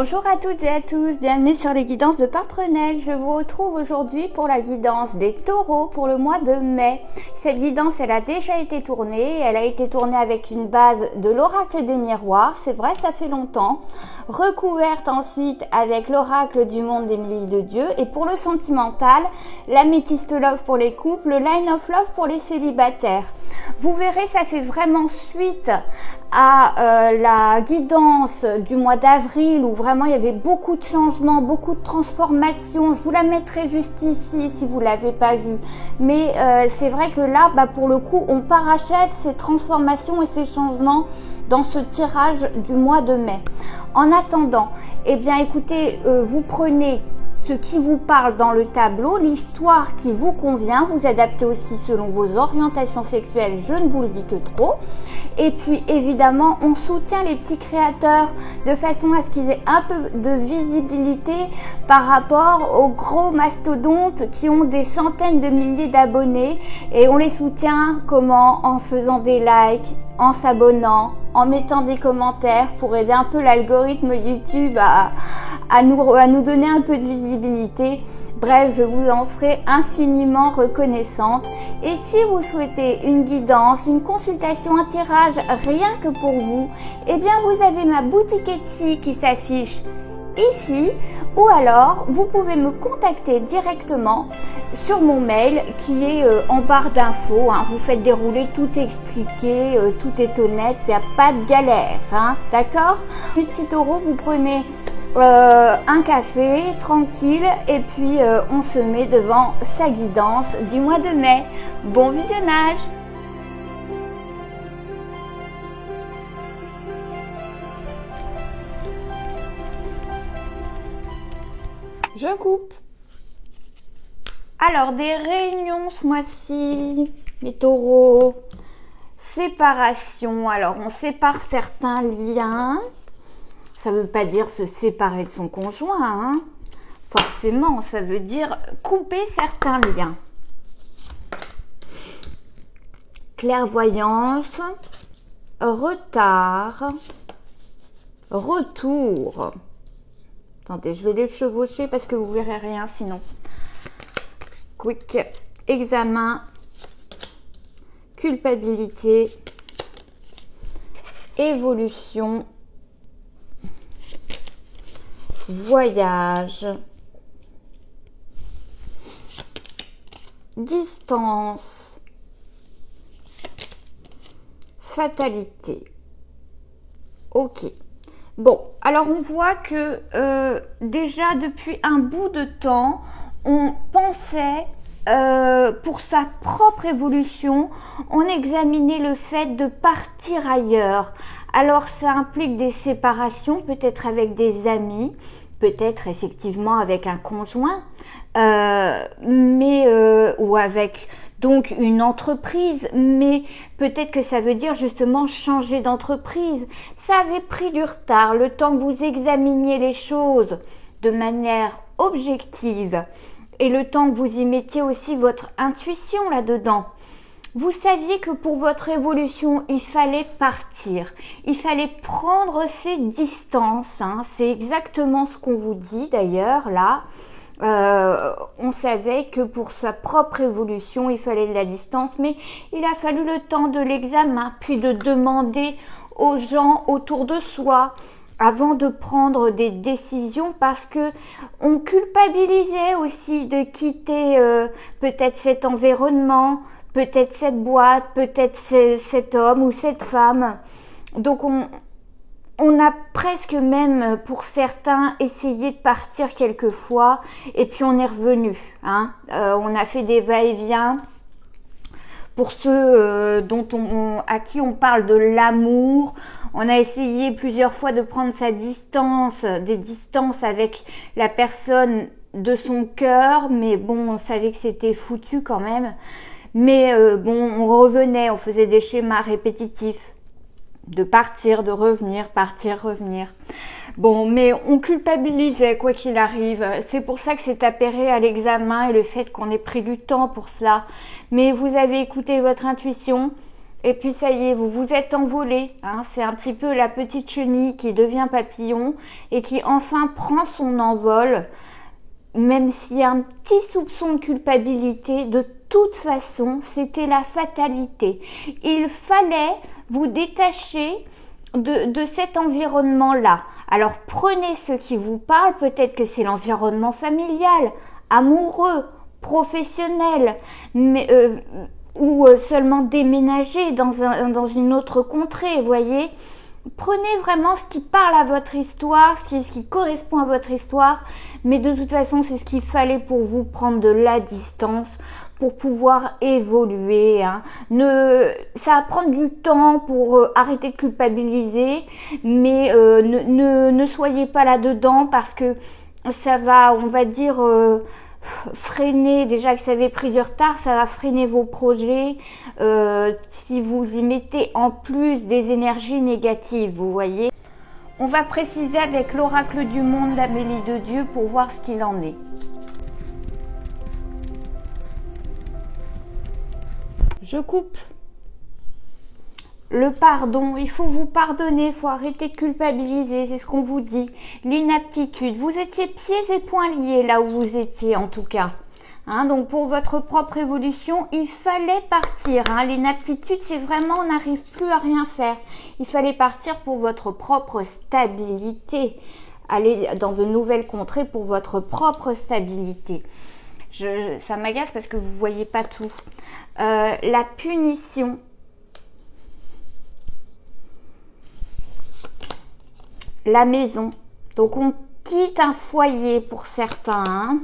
Bonjour à toutes et à tous, bienvenue sur les guidances de Parprenelle. Je vous retrouve aujourd'hui pour la guidance des taureaux pour le mois de mai. Cette guidance, elle a déjà été tournée, elle a été tournée avec une base de l'oracle des miroirs, c'est vrai, ça fait longtemps. Recouverte ensuite avec l'oracle du monde d'Émilie de Dieu. Et pour le sentimental, l'améthyste love pour les couples, le line of love pour les célibataires. Vous verrez, ça fait vraiment suite à la guidance du mois d'avril où vraiment il y avait beaucoup de changements, beaucoup de transformations. Je vous la mettrai juste ici si vous l'avez pas vue. Mais c'est vrai que là, pour le coup, on parachève ces transformations et ces changements dans ce tirage du mois de mai. En attendant, eh bien écoutez, vous prenez ce qui vous parle dans le tableau, l'histoire qui vous convient, vous adaptez aussi selon vos orientations sexuelles, je ne vous le dis que trop. Et puis évidemment, on soutient les petits créateurs de façon à ce qu'ils aient un peu de visibilité par rapport aux gros mastodontes qui ont des centaines de milliers d'abonnés. Et on les soutient comment? En faisant des likes, en s'abonnant, en mettant des commentaires pour aider un peu l'algorithme YouTube à nous donner un peu de visibilité. Bref, je vous en serai infiniment reconnaissante. Et si vous souhaitez une guidance, une consultation, un tirage rien que pour vous, eh bien vous avez ma boutique Etsy qui s'affiche ici, ou alors vous pouvez me contacter directement sur mon mail qui est en barre d'infos. Vous faites dérouler, tout est expliqué, tout est honnête, il n'y a pas de galère, d'accord? Petit taureau, vous prenez un café tranquille et puis on se met devant sa guidance du mois de mai. Bon visionnage! Je coupe. Alors, des réunions ce mois-ci, les taureaux, séparation. Alors, on sépare certains liens. Ça ne veut pas dire se séparer de son conjoint, Forcément, ça veut dire couper certains liens. Clairvoyance, retard, retour. Attendez, je vais les chevaucher parce que vous verrez rien sinon. Quick, examen, culpabilité, évolution, voyage, distance, fatalité. Ok. Bon, alors on voit que déjà depuis un bout de temps, on pensait pour sa propre évolution, on examinait le fait de partir ailleurs. Alors ça implique des séparations, peut-être avec des amis, peut-être effectivement avec un conjoint, ou avec donc une entreprise, mais peut-être que ça veut dire justement changer d'entreprise. Ça avait pris du retard, le temps que vous examiniez les choses de manière objective et le temps que vous y mettiez aussi votre intuition là-dedans. Vous saviez que pour votre évolution, il fallait partir, il fallait prendre ses distances, c'est exactement ce qu'on vous dit d'ailleurs là. On savait que pour sa propre évolution, il fallait de la distance, mais il a fallu le temps de l'examen, puis de demander aux gens autour de soi avant de prendre des décisions, parce que on culpabilisait aussi de quitter peut-être cet environnement, peut-être cette boîte, peut-être cet homme ou cette femme. Donc on a presque même, pour certains, essayé de partir quelquefois et puis on est revenu. On a fait des va-et-vient. Pour ceux à qui on parle de l'amour, on a essayé plusieurs fois de prendre des distances avec la personne de son cœur, mais bon, on savait que c'était foutu quand même. Mais on revenait, on faisait des schémas répétitifs. De partir, de revenir, partir, revenir. Bon, mais on culpabilisait quoi qu'il arrive. C'est pour ça que c'est appairé à l'examen et le fait qu'on ait pris du temps pour cela. Mais vous avez écouté votre intuition, Et puis ça y est, vous vous êtes envolé. Hein, c'est un petit peu la petite chenille qui devient papillon et qui enfin prend son envol. Même s'il y a un petit soupçon de culpabilité, de toute façon, c'était la fatalité. Il fallait vous détacher de cet environnement-là. Alors prenez ce qui vous parle, peut-être que c'est l'environnement familial, amoureux, professionnel, mais, ou seulement déménager dans une autre contrée, vous voyez. Prenez vraiment ce qui parle à votre histoire, ce qui correspond à votre histoire, mais de toute façon, c'est ce qu'il fallait pour vous, prendre de la distance, pour pouvoir évoluer. Hein. Ça va prendre du temps pour arrêter de culpabiliser, mais ne soyez pas là-dedans parce que ça va, on va dire, freiner, déjà que ça avait pris du retard, ça va freiner vos projets si vous y mettez en plus des énergies négatives, vous voyez. On va préciser avec l'oracle du monde d'Amélie de Dieu pour voir ce qu'il en est. Je coupe. Le pardon, il faut vous pardonner, il faut arrêter de culpabiliser, c'est ce qu'on vous dit. L'inaptitude, vous étiez pieds et poings liés là où vous étiez en tout cas. Hein, donc pour votre propre évolution, il fallait partir. Hein. L'inaptitude, c'est vraiment, on n'arrive plus à rien faire. Il fallait partir pour votre propre stabilité. Aller dans de nouvelles contrées pour votre propre stabilité. Ça m'agace parce que vous ne voyez pas tout. La punition. La maison. Donc on quitte un foyer pour certains. Hein.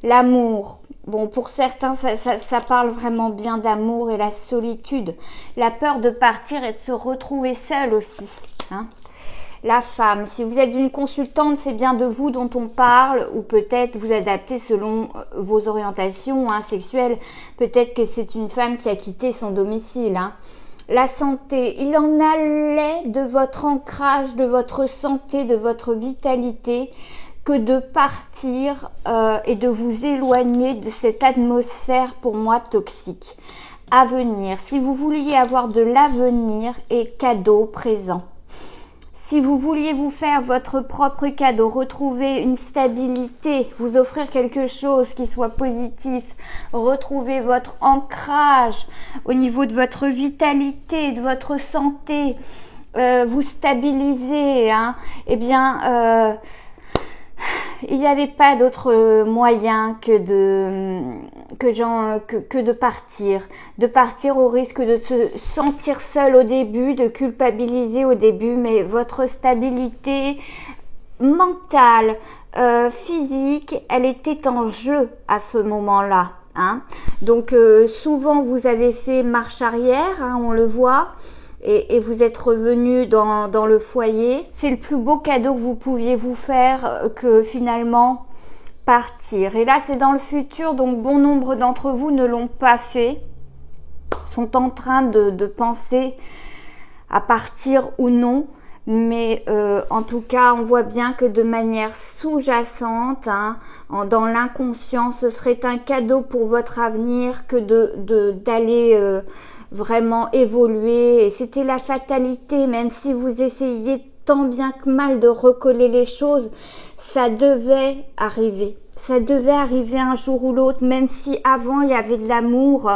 L'amour. Bon, pour certains, ça parle vraiment bien d'amour et la solitude. La peur de partir et de se retrouver seul aussi. Hein. La femme. Si vous êtes une consultante, c'est bien de vous dont on parle ou peut-être vous adapter selon vos orientations hein, sexuelles. Peut-être que c'est une femme qui a quitté son domicile. Hein. La santé, il en allait de votre ancrage, de votre santé, de votre vitalité, que de partir et de vous éloigner de cette atmosphère pour moi toxique. Avenir, si vous vouliez avoir de l'avenir et cadeau présent. Si vous vouliez vous faire votre propre cadeau, retrouver une stabilité, vous offrir quelque chose qui soit positif, retrouver votre ancrage au niveau de votre vitalité, de votre santé, vous stabiliser, hein, eh bien, il n'y avait pas d'autre moyen que de partir au risque de se sentir seul au début, de culpabiliser au début, mais votre stabilité mentale, physique, elle était en jeu à ce moment-là. Hein. Donc souvent vous avez fait marche arrière, hein, on le voit. Et vous êtes revenu dans le foyer. C'est le plus beau cadeau que vous pouviez vous faire que finalement partir. Et là, c'est dans le futur, donc bon nombre d'entre vous ne l'ont pas fait, sont en train de penser à partir ou non. Mais en tout cas, on voit bien que de manière sous-jacente, hein, dans l'inconscient, ce serait un cadeau pour votre avenir que d'aller vraiment évoluer. Et c'était la fatalité, même si vous essayiez tant bien que mal de recoller les choses, ça devait arriver. Ça devait arriver un jour ou l'autre, même si avant il y avait de l'amour.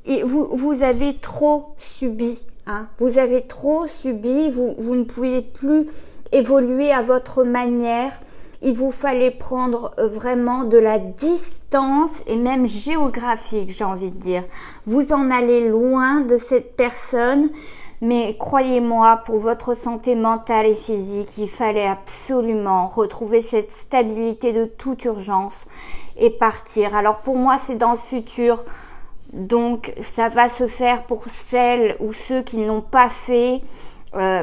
Et vous avez trop subi. Hein. Vous avez trop subi, vous ne pouviez plus évoluer à votre manière. Il vous fallait prendre vraiment de la distance et même géographique, j'ai envie de dire. Vous en allez loin de cette personne, mais croyez-moi, pour votre santé mentale et physique, il fallait absolument retrouver cette stabilité de toute urgence et partir. Alors pour moi, c'est dans le futur, donc ça va se faire pour celles ou ceux qui ne l'ont pas fait.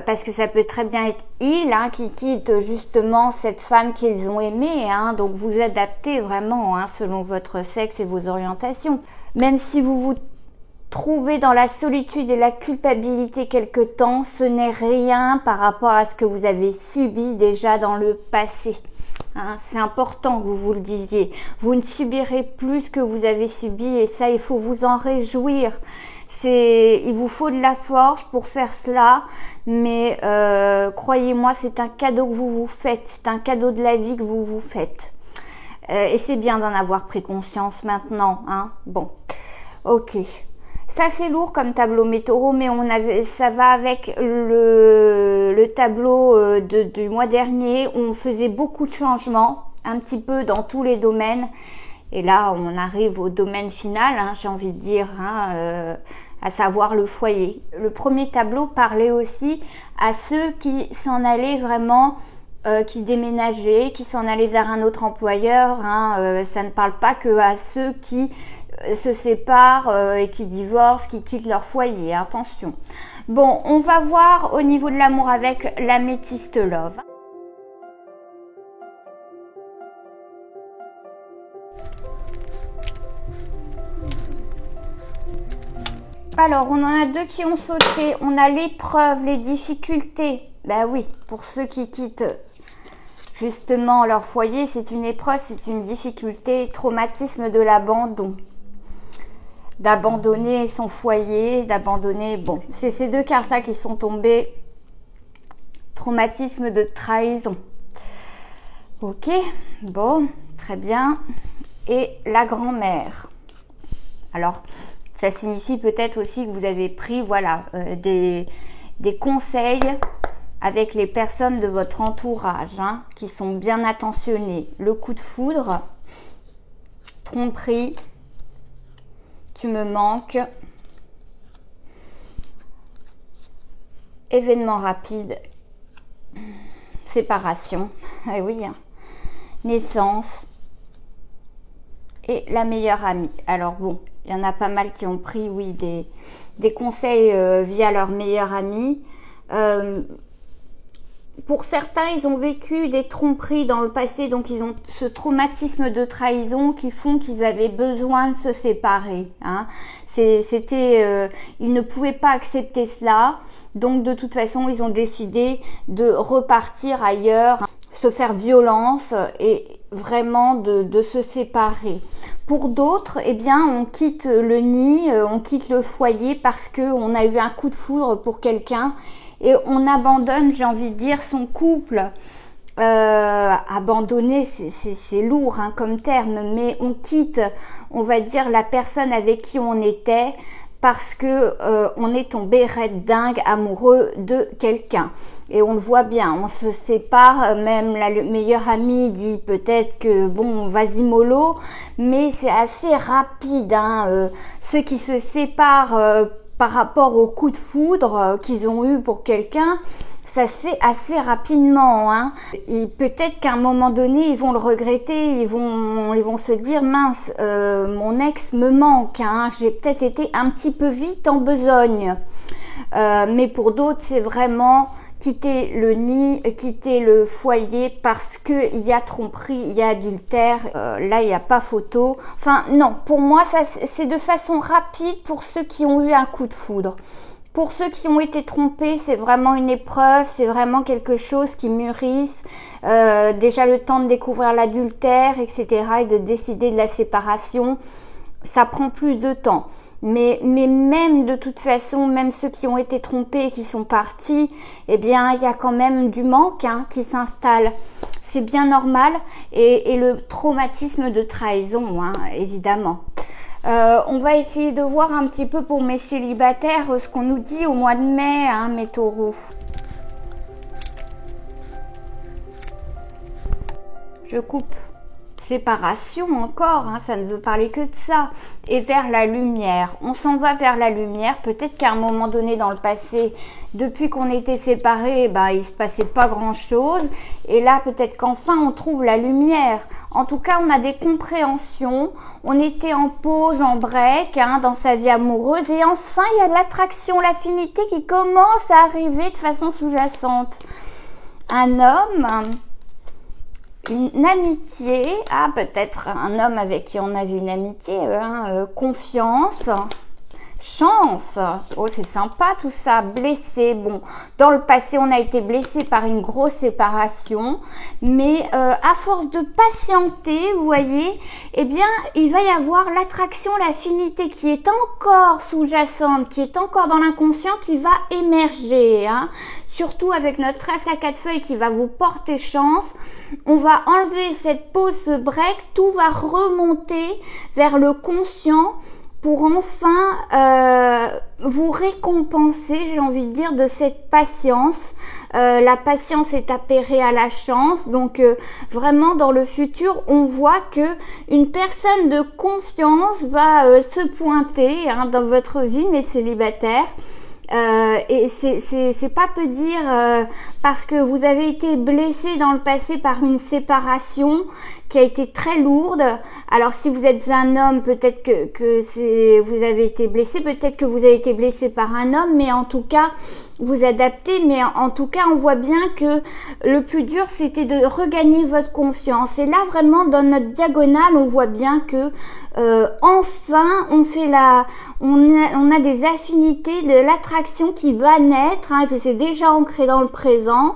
Parce que ça peut très bien être ils hein, qui quittent justement cette femme qu'ils ont aimée. Hein, donc vous adaptez vraiment hein, selon votre sexe et vos orientations. Même si vous vous trouvez dans la solitude et la culpabilité quelque temps, ce n'est rien par rapport à ce que vous avez subi déjà dans le passé. Hein, c'est important que vous vous le disiez. Vous ne subirez plus que vous avez subi et ça, il faut vous en réjouir. Il vous faut de la force pour faire cela, mais croyez-moi, c'est un cadeau que vous vous faites. C'est un cadeau de la vie que vous vous faites. Et c'est bien d'en avoir pris conscience maintenant. Hein. Bon, ok. Ça c'est lourd comme tableau mes taureaux, mais ça va avec le tableau du mois dernier où on faisait beaucoup de changements, un petit peu dans tous les domaines. Et là, on arrive au domaine final, hein, j'ai envie de dire, hein, à savoir le foyer. Le premier tableau parlait aussi à ceux qui s'en allaient vraiment, qui déménageaient, qui s'en allaient vers un autre employeur. Hein, ça ne parle pas que à ceux qui se séparent et qui divorcent, qui quittent leur foyer. Attention. Bon, on va voir au niveau de l'amour avec l'améthyste love. Alors, on en a deux qui ont sauté. On a l'épreuve, les difficultés. Ben oui, pour ceux qui quittent justement leur foyer, c'est une épreuve, c'est une difficulté, traumatisme de l'abandon. D'abandonner son foyer, d'abandonner... Bon, c'est ces deux cartes-là qui sont tombées. Traumatisme de trahison. Ok, bon, très bien. Et la grand-mère. Alors... ça signifie peut-être aussi que vous avez pris voilà, des conseils avec les personnes de votre entourage hein, qui sont bien attentionnées. Le coup de foudre, tromperie, tu me manques, événement rapide, séparation, eh oui, hein. Naissance et la meilleure amie. Alors bon, il y en a pas mal qui ont pris, oui, des conseils via leur meilleur ami. Pour certains, ils ont vécu des tromperies dans le passé, donc ils ont ce traumatisme de trahison qui font qu'ils avaient besoin de se séparer. Hein. Ils ne pouvaient pas accepter cela, donc de toute façon, ils ont décidé de repartir ailleurs, se faire violence et vraiment de se séparer. Pour d'autres, eh bien, on quitte le nid, on quitte le foyer parce qu'on a eu un coup de foudre pour quelqu'un et on abandonne, j'ai envie de dire, son couple. Abandonner, c'est lourd hein, comme terme, mais on quitte, on va dire, la personne avec qui on était parce que on est tombé raide dingue amoureux de quelqu'un. Et on le voit bien, on se sépare, même le meilleur ami dit peut-être que bon, vas-y mollo, mais c'est assez rapide. Hein, ceux qui se séparent par rapport au coup de foudre qu'ils ont eu pour quelqu'un, ça se fait assez rapidement. Hein. Et peut-être qu'à un moment donné, ils vont le regretter, ils vont se dire mince, mon ex me manque, hein, j'ai peut-être été un petit peu vite en besogne. Mais pour d'autres, c'est vraiment quitter le nid, quitter le foyer parce que il y a tromperie, il y a adultère. Là, il n'y a pas photo. Enfin, non, pour moi, ça c'est de façon rapide pour ceux qui ont eu un coup de foudre. Pour ceux qui ont été trompés, c'est vraiment une épreuve, c'est vraiment quelque chose qui mûrisse. Déjà le temps de découvrir l'adultère, etc. et de décider de la séparation, ça prend plus de temps. Mais même de toute façon, même ceux qui ont été trompés et qui sont partis, eh bien, il y a quand même du manque hein, qui s'installe. C'est bien normal et le traumatisme de trahison, hein, évidemment. On va essayer de voir un petit peu pour mes célibataires ce qu'on nous dit au mois de mai, hein, mes taureaux. Je coupe. Séparation encore, hein, ça ne veut parler que de ça. Et vers la lumière. On s'en va vers la lumière. Peut-être qu'à un moment donné dans le passé, depuis qu'on était séparés, ben, il ne se passait pas grand-chose. Et là, peut-être qu'enfin, on trouve la lumière. En tout cas, on a des compréhensions. On était en pause, en break, hein, dans sa vie amoureuse. Et enfin, il y a l'attraction, l'affinité qui commence à arriver de façon sous-jacente. Un homme... une amitié, peut-être un homme avec qui on avait une amitié, confiance, chance. Oh, c'est sympa tout ça. Blessé. Bon, dans le passé, on a été blessé par une grosse séparation, mais à force de patienter, vous voyez, eh bien, il va y avoir l'attraction, l'affinité qui est encore sous-jacente, qui est encore dans l'inconscient, qui va émerger. Hein. Surtout avec notre trèfle à 4 feuilles qui va vous porter chance. On va enlever cette pause, ce break, tout va remonter vers le conscient pour enfin vous récompenser, j'ai envie de dire, de cette patience. La patience est appairée à la chance, donc vraiment dans le futur, on voit que une personne de confiance va se pointer hein, dans votre vie, mes célibataires. Et c'est pas peu dire parce que vous avez été blessé dans le passé par une séparation qui a été très lourde. Alors si vous êtes un homme, peut-être que vous avez été blessé, peut-être que vous avez été blessé par un homme, mais en tout cas vous adaptez. Mais en tout cas on voit bien que le plus dur c'était de regagner votre confiance. Et là vraiment dans notre diagonale on voit bien que enfin on a des affinités, de l'attraction qui va naître, hein, et c'est déjà ancré dans le présent.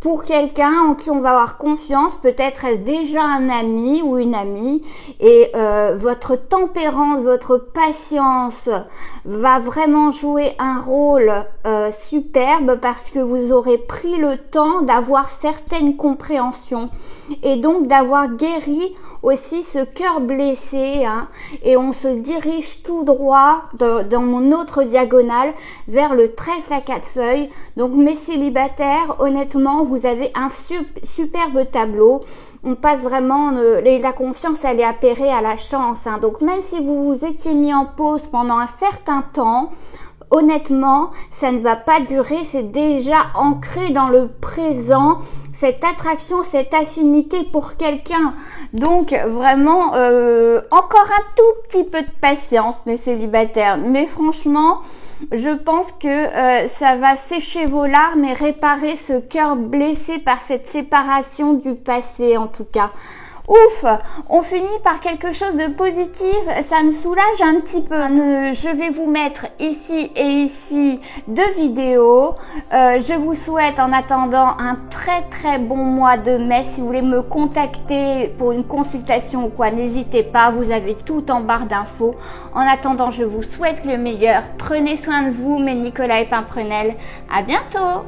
Pour quelqu'un en qui on va avoir confiance, peut-être est-ce déjà un ami ou une amie, et votre tempérance, votre patience va vraiment jouer un rôle superbe parce que vous aurez pris le temps d'avoir certaines compréhensions et donc d'avoir guéri aussi ce cœur blessé, hein, et on se dirige tout droit dans mon autre diagonale vers le trèfle à 4 feuilles. Donc mes célibataires, honnêtement, vous avez un superbe tableau. On passe vraiment, la confiance elle est appairée à la chance, hein. Donc même si vous vous étiez mis en pause pendant un certain temps, honnêtement, ça ne va pas durer, c'est déjà ancré dans le présent, cette attraction, cette affinité pour quelqu'un. Donc vraiment, encore un tout petit peu de patience, mes célibataires. Mais franchement, je pense que ça va sécher vos larmes et réparer ce cœur blessé par cette séparation du passé en tout cas. Ouf, on finit par quelque chose de positif, ça me soulage un petit peu. Je vais vous mettre ici et ici 2 vidéos. Je vous souhaite en attendant un très bon mois de mai. Si vous voulez me contacter pour une consultation ou quoi, n'hésitez pas, vous avez tout en barre d'infos. En attendant, je vous souhaite le meilleur. Prenez soin de vous, mes Nicolas et Pimprenel. À bientôt.